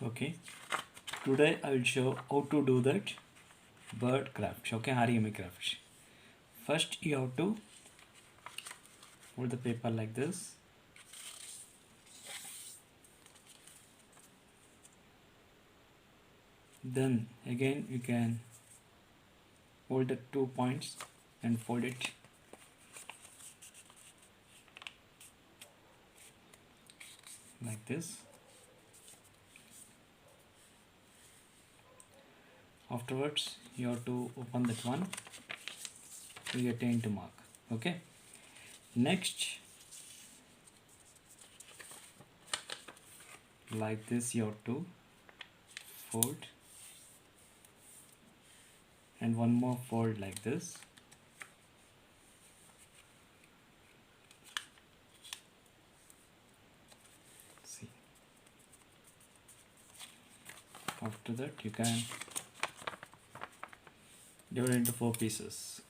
Okay, today I will show how to do that bird craft. Okay, origami craft. First you have to hold the paper like this. Then again you can hold the 2 points and fold it like this. Afterwards you have to open that one to get a into mark. Okay, next like this you have to fold and one more fold like this. See, after that you can divide it into 4 pieces.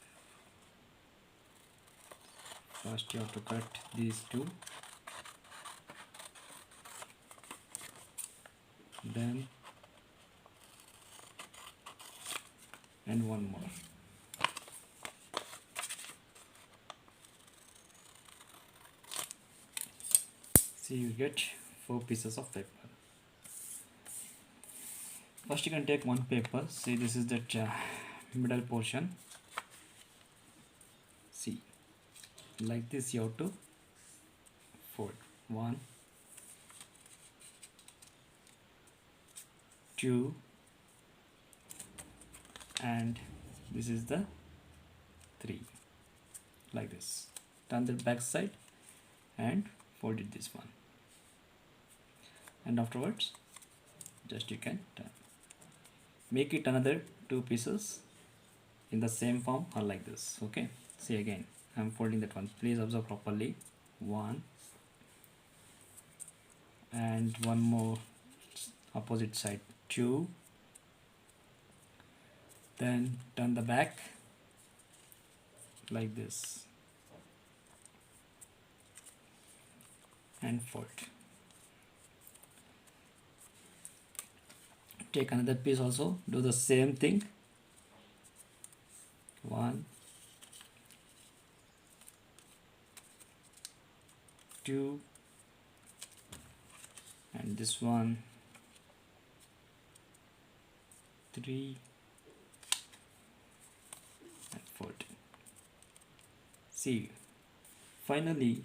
First you have to cut these two, then and one more. See, you get 4 pieces of paper. First you can take one paper. See, this is that middle portion. See, like this you have to fold. 1, 2, and this is the 3. Like this. Turn the back side and fold it this one. And afterwards, just you can turn. Make it another 2 pieces in the same form or like this. Okay. See, again, I am folding that one. Please observe properly. 1 and one more opposite side. 2. Then turn the back like this and fold. Take another piece also, do the same thing. 1, 2, and this one, 3, and fold. See, finally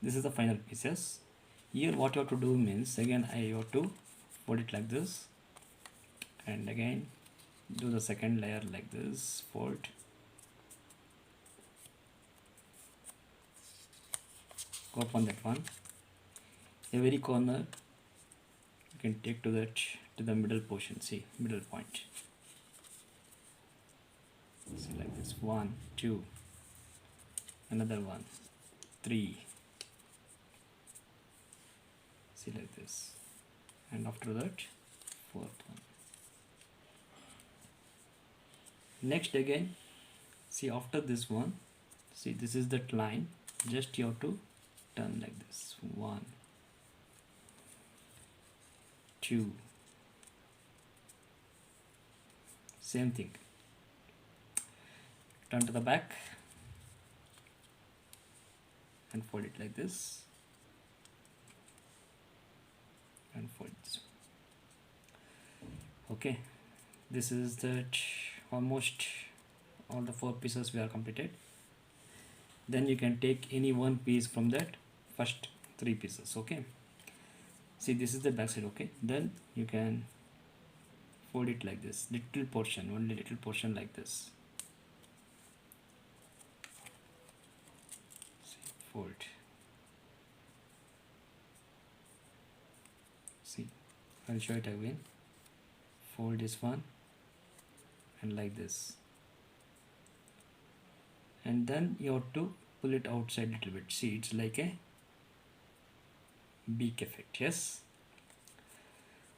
this is the final pieces. Here what you have to do means, again I have to fold it like this, and again do the second layer like this, fold, open that one, every corner you can take to the middle portion. See, middle point. See, like this, 1, 2, another one, 3. See, like this, and after that 4th one. Next again, see, after this one, see, this is that line, just you have to turn like this. 1, 2, same thing, turn to the back and fold it like this and fold this. Okay, this is that almost all the 4 pieces we are completed. Then you can take any one piece from that first 3 pieces. Okay, see, this is the back side. Okay, then you can fold it like this, little portion, only little portion like this. See, fold. See, I'll show it again. Fold this one and like this, and then you have to pull it outside a little bit. See, it's like a beak effect. Yes,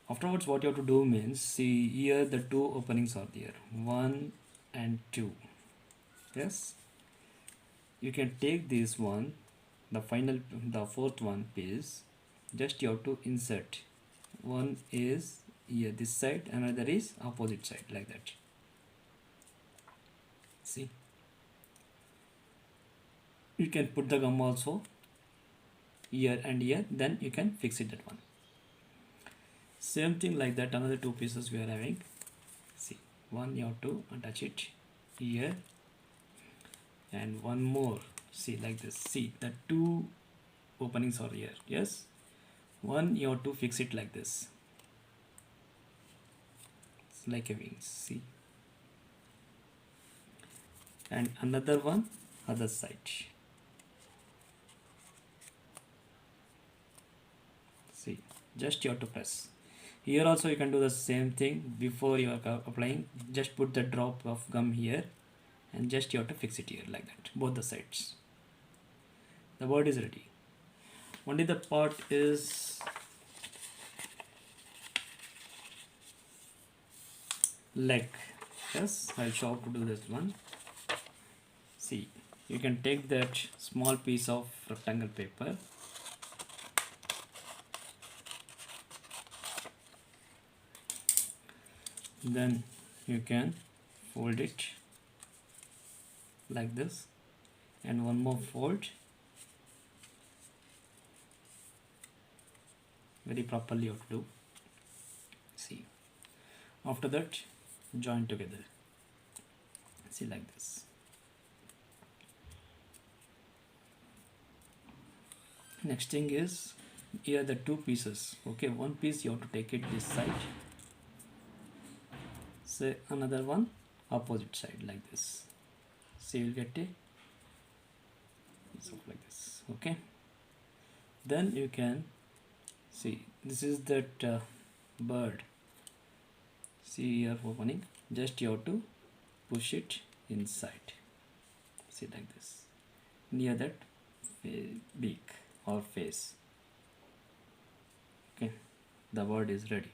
afterwards what you have to do means, see, here the 2 openings are there, 1 and 2. Yes, you can take this one, the 4th one piece, just you have to insert. One is here this side, another is opposite side, like that. See, you can put the gum also here and here, then you can fix it, that one. Same thing like that, another two pieces we are having. See, one you have to attach it here, and one more. See, like this. See, the two openings are here. Yes, one you have to fix it like this. It's like a wings. See, and another one other side. See, just you have to press. Here also you can do the same thing. Before you are applying, just put the drop of gum here, and just you have to fix it here, like that, both the sides. The bird is ready. Only the part is leg. Yes, I'll show how to do this one. See, you can take that small piece of rectangle paper, then you can fold it like this, and one more fold, very properly you have to do. See, after that join together. See, like this. Next thing is, here the two pieces. Okay, one piece you have to take it this side, say another one opposite side, like this. See, you'll get a piece of like this. Okay, then you can see, this is that bird. See, here opening, just you have to push it inside. See, like this, near that beak or face. Okay, the bird is ready.